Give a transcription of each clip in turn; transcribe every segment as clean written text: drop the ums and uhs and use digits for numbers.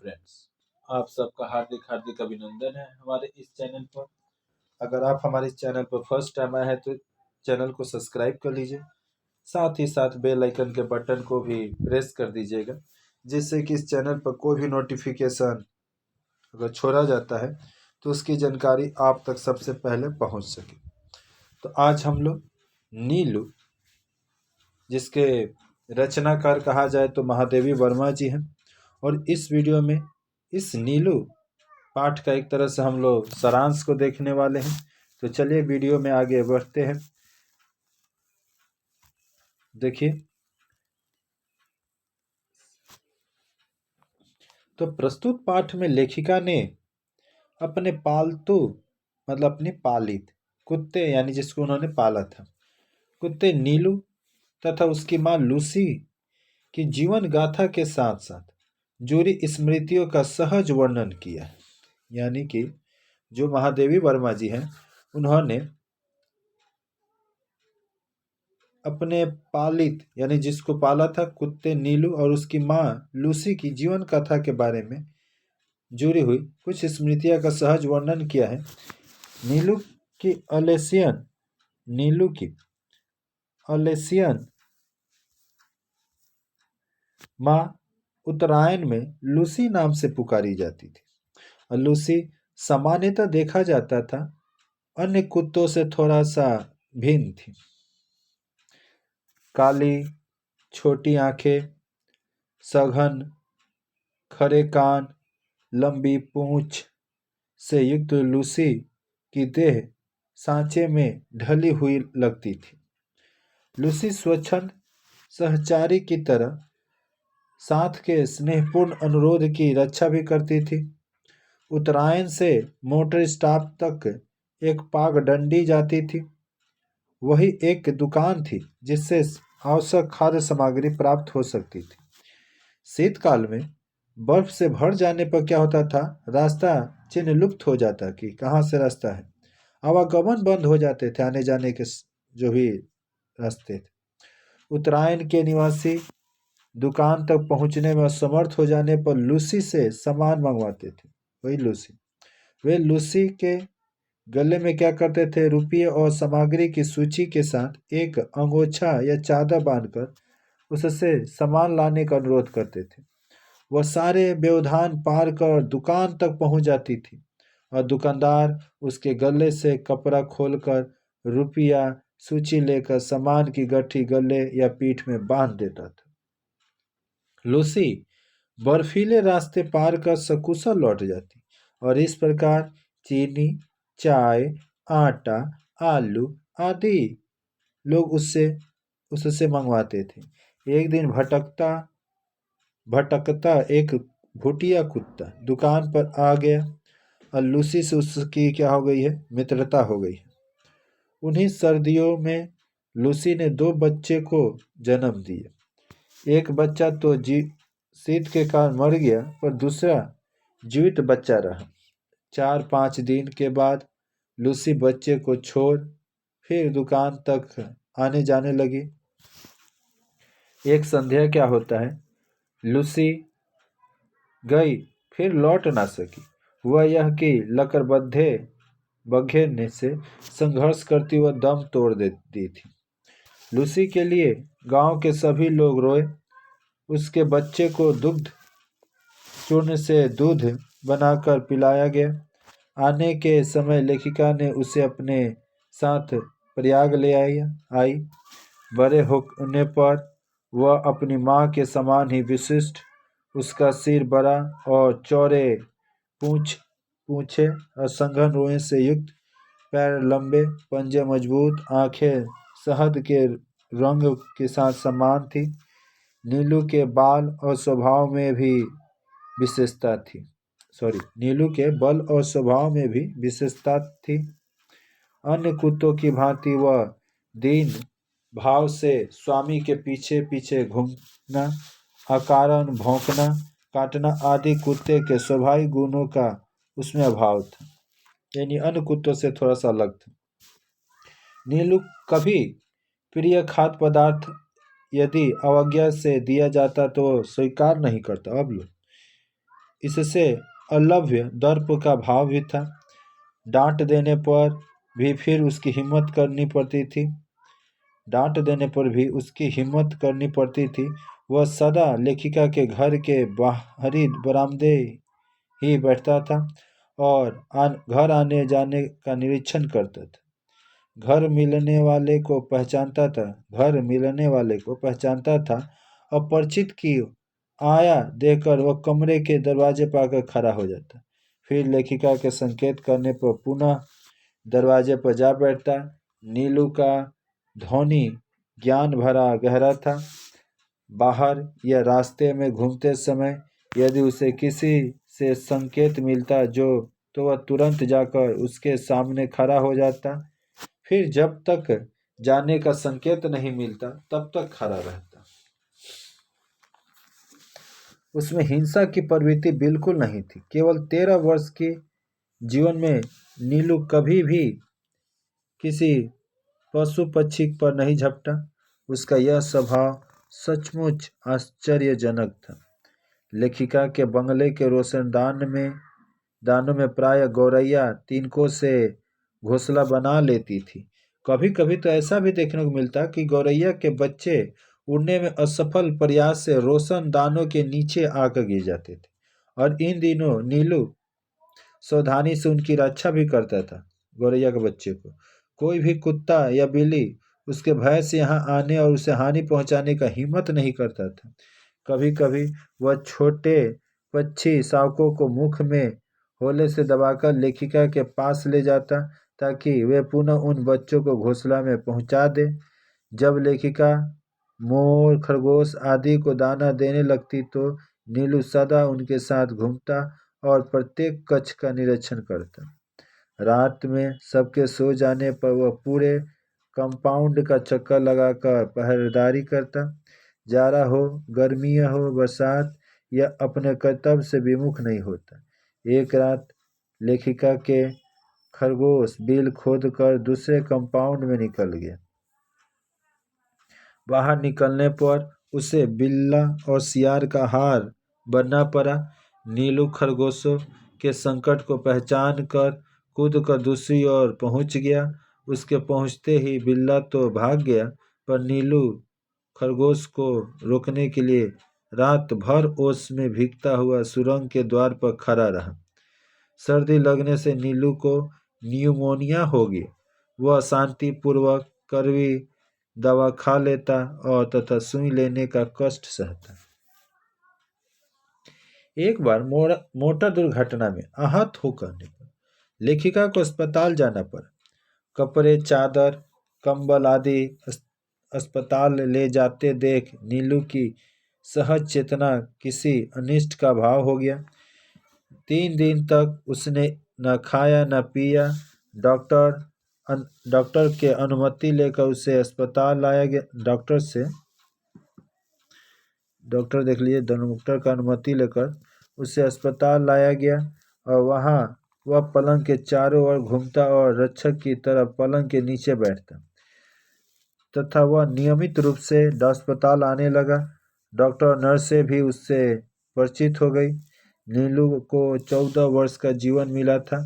Friends, आप सबका हार्दिक हार्दिक अभिनंदन है हमारे इस चैनल पर। अगर आप हमारे इस चैनल पर फर्स्ट टाइम आए हैं तो चैनल को सब्सक्राइब कर लीजिए, साथ ही साथ बेल आइकन के बटन को भी प्रेस कर दीजिएगा, जिससे कि इस चैनल पर कोई भी नोटिफिकेशन अगर छोड़ा जाता है तो उसकी जानकारी आप तक सबसे पहले पहुंच सके। तो आज हम लोग नीलू, जिसके रचनाकार कहा जाए तो महादेवी वर्मा जी हैं, और इस वीडियो में इस नीलू पाठ का एक तरह से हम लोग सारांश को देखने वाले हैं। तो चलिए वीडियो में आगे बढ़ते हैं। देखिए, तो प्रस्तुत पाठ में लेखिका ने अपने पालतू मतलब अपने पालित कुत्ते, यानी जिसको उन्होंने पाला था, कुत्ते नीलू तथा उसकी माँ लूसी की जीवन गाथा के साथ साथ जुड़ी स्मृतियों का सहज वर्णन किया है। यानी कि जो महादेवी वर्मा जी हैं, उन्होंने अपने पालित यानी जिसको पाला था कुत्ते नीलू और उसकी माँ लूसी की जीवन कथा के बारे में जुड़ी हुई कुछ स्मृतियां का सहज वर्णन किया है। नीलू की अलेसियन माँ उत्तरायण में लूसी नाम से पुकारी जाती थी, और लूसी सामान्यतः देखा जाता था अन्य कुत्तों से थोड़ा सा भिन्न थी। काली छोटी आंखें, सघन खरे कान, लंबी पूंछ से युक्त लूसी की देह सांचे में ढली हुई लगती थी। लूसी स्वच्छंद सहचारी की तरह साथ के स्नेहपूर्ण अनुरोध की रक्षा भी करती थी। उत्तरायण से मोटर स्टॉप तक एक पागडंडी जाती थी। वही एक दुकान थी जिससे आवश्यक खाद्य सामग्री प्राप्त हो सकती थी। शीतकाल में बर्फ से भर जाने पर क्या होता था, रास्ता चिन्ह लुप्त हो जाता कि कहाँ से रास्ता है। आवागमन बंद हो जाते थे, आने जाने के जो भी रास्ते थे। उत्तरायण के निवासी दुकान तक पहुंचने में असमर्थ हो जाने पर लूसी से सामान मंगवाते थे। वही लूसी, वे लूसी के गले में क्या करते थे, रुपये और सामग्री की सूची के साथ एक अंगोछा या चादर बांधकर उससे सामान लाने का अनुरोध करते थे। वह सारे व्यवधान पार कर दुकान तक पहुंच जाती थी और दुकानदार उसके गले से कपड़ा खोलकर रुपया सूची लेकर सामान की गट्ठी गले या पीठ में बांध देता था। लूसी बर्फीले रास्ते पार कर सकुशल लौट जाती और इस प्रकार चीनी, चाय, आटा, आलू आदि लोग उससे मंगवाते थे। एक दिन भटकता एक भूटिया कुत्ता दुकान पर आ गया और लूसी से उसकी क्या हो गई है, मित्रता हो गई है। उन्हीं सर्दियों में लूसी ने 2 बच्चे को जन्म दिया। एक बच्चा तो शीत के कारण मर गया, पर दूसरा जीवित बच्चा रहा। 4-5 दिन के बाद लूसी बच्चे को छोड़ फिर दुकान तक आने जाने लगी। एक संध्या क्या होता है, लूसी गई फिर लौट ना सकी। हुआ यह कि बघे ने से संघर्ष करती हुआ दम तोड़ देती थी। लूसी के लिए गांव के सभी लोग रोए। उसके बच्चे को दुग्ध चूर्ण से दूध बनाकर पिलाया गया। आने के समय लेखिका ने उसे अपने साथ प्रयाग ले आई। बड़े होने पर वह अपनी माँ के समान ही विशिष्ट, उसका सिर बड़ा और चौड़े पूंछे और संघन रोए से युक्त, पैर लंबे, पंजे मजबूत, आंखें शहद के रंग के साथ समान थी। नीलू के बल और स्वभाव में भी विशेषता थी। अन्य कुत्तों की भांति वह दीन भाव से स्वामी के पीछे पीछे घूमना, अकारण भौंकना, काटना आदि कुत्ते के स्वाभाविक गुणों का उसमें अभाव था, यानी अन्य कुत्तों से थोड़ा सा अलग था। नीलू कभी प्रिय खाद्य पदार्थ यदि अवज्ञा से दिया जाता तो स्वीकार नहीं करता। अब लो इससे अलभ्य दर्प का भाव भी था। डांट देने पर भी फिर उसकी हिम्मत करनी पड़ती थी। वह सदा लेखिका के घर के बाहरी बरामदे ही बैठता था और घर आने जाने का निरीक्षण करता था। घर मिलने वाले को पहचानता था। अपरिचित की आया देखकर वह कमरे के दरवाजे पर आकर खड़ा हो जाता। फिर लेखिका के संकेत करने पर पुनः दरवाजे पर जा बैठता। नीलू का ध्वनि ज्ञान भरा गहरा था। बाहर या रास्ते में घूमते समय यदि उसे किसी से संकेत मिलता तो वह तुरंत जाकर उसके सामने खड़ा हो जाता। फिर जब तक जाने का संकेत नहीं मिलता तब तक खड़ा रहता। उसमें हिंसा की प्रवृत्ति बिल्कुल नहीं थी। केवल 13 वर्ष के जीवन में नीलू कभी भी किसी पशु पक्षी पर नहीं झपटा। उसका यह स्वभाव सचमुच आश्चर्यजनक था। लेखिका के बंगले के रोशनदानों में प्राय गौरैया तिनकों से घोंसला बना लेती थी। कभी कभी तो ऐसा भी देखने को मिलता कि गौरैया के बच्चे उड़ने में असफल प्रयास से रोशनदानों के नीचे आकर गिर जाते थे। और इन दिनों नीलू सावधानी से उनकी रक्षा भी करता था। गौरैया के बच्चे को कोई भी कुत्ता या बिल्ली उसके भय से यहाँ आने और उसे हानि पहुंचाने का हिम्मत नहीं करता था। कभी कभी वह छोटे पक्षी शावकों को मुख में होले से दबाकर लेखिका के पास ले जाता ताकि वे पुनः उन बच्चों को घोंसला में पहुंचा दे। जब लेखिका मोर खरगोश आदि को दाना देने लगती तो नीलू सदा उनके साथ घूमता और प्रत्येक कक्ष का निरीक्षण करता। रात में सबके सो जाने पर वह पूरे कंपाउंड का चक्कर लगाकर पहरेदारी करता। जाड़ा हो, गर्मियाँ हो, बरसात, या अपने कर्तव्य से विमुख नहीं होता। एक रात लेखिका के खरगोश बिल खोदकर दूसरे कंपाउंड में निकल गया। बाहर निकलने पर उसे बिल्ला और सियार का हार बनना पड़ा। नीलू खरगोशों के संकट को पहचान कर कूदकर दूसरी ओर पहुंच गया। उसके पहुंचते ही बिल्ला तो भाग गया, पर नीलू खरगोश को रोकने के लिए रात भर ओस में भीगता हुआ सुरंग के द्वार पर खड़ा रहा। सर्दी लगने से नीलू को न्यूमोनिया हो गई। वह शांतिपूर्वक कड़वी दवा खा लेता और तथा सुई लेने का कष्ट सहता। एक बार मोटर दुर्घटना में आहत होकर लेखिका को अस्पताल जाना पड़ा। कपड़े, चादर, कंबल आदि अस्पताल ले जाते देख नीलू की सहज चेतना किसी अनिष्ट का भाव हो गया। 3 दिन तक उसने न खाया न पिया। डॉक्टर के अनुमति लेकर उसे अस्पताल लाया गया। डॉक्टर का अनुमति लेकर उसे अस्पताल लाया गया और वहाँ वह पलंग के चारों ओर घूमता और रक्षक की तरह पलंग के नीचे बैठता तथा वह नियमित रूप से अस्पताल आने लगा। डॉक्टर और नर्सें भी उससे परिचित हो गई। नीलू को 14 वर्ष का जीवन मिला था।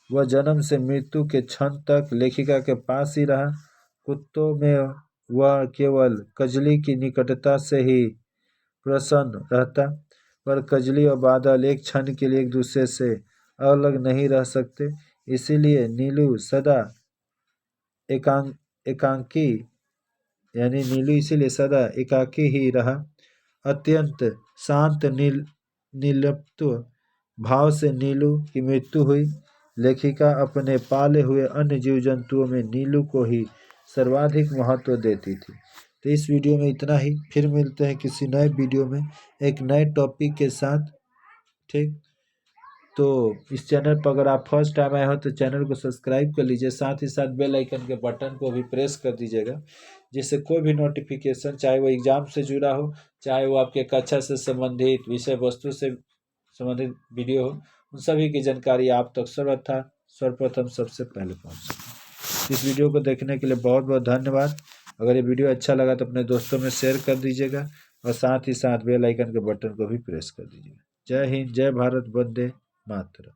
वह जन्म से मृत्यु के क्षण तक लेखिका के पास ही रहा। कुत्तों में वह केवल कजली की निकटता से ही प्रसन्न रहता, पर कजली और बादल एक क्षण के लिए एक दूसरे से अलग नहीं रह सकते। इसीलिए नीलू सदा एकाकी ही रहा। अत्यंत शांत निर्लिप्त भाव से नीलू की मृत्यु हुई। लेखिका अपने पाले हुए अन्य जीव जंतुओं में नीलू को ही सर्वाधिक महत्व देती थी। तो इस वीडियो में इतना ही। फिर मिलते हैं किसी नए वीडियो में एक नए टॉपिक के साथ। ठीक, तो इस चैनल पर अगर आप फर्स्ट टाइम आए हो तो चैनल को सब्सक्राइब कर लीजिए। साथ ही साथ बेल आइकन के बटन को भी प्रेस कर दीजिएगा, जिससे कोई भी नोटिफिकेशन, चाहे वो एग्जाम से जुड़ा हो, चाहे वो आपके कक्षा से संबंधित विषय वस्तु से संबंधित वीडियो हो, उन सभी की जानकारी आप तक सर्वप्रथम सबसे पहले पहुँच सके। इस वीडियो को देखने के लिए बहुत बहुत धन्यवाद। अगर ये वीडियो अच्छा लगा तो अपने दोस्तों में शेयर कर दीजिएगा। और साथ ही साथ बेल आइकन के बटन को भी प्रेस कर दीजिए। जय हिंद, जय भारत, वंदे मातरम।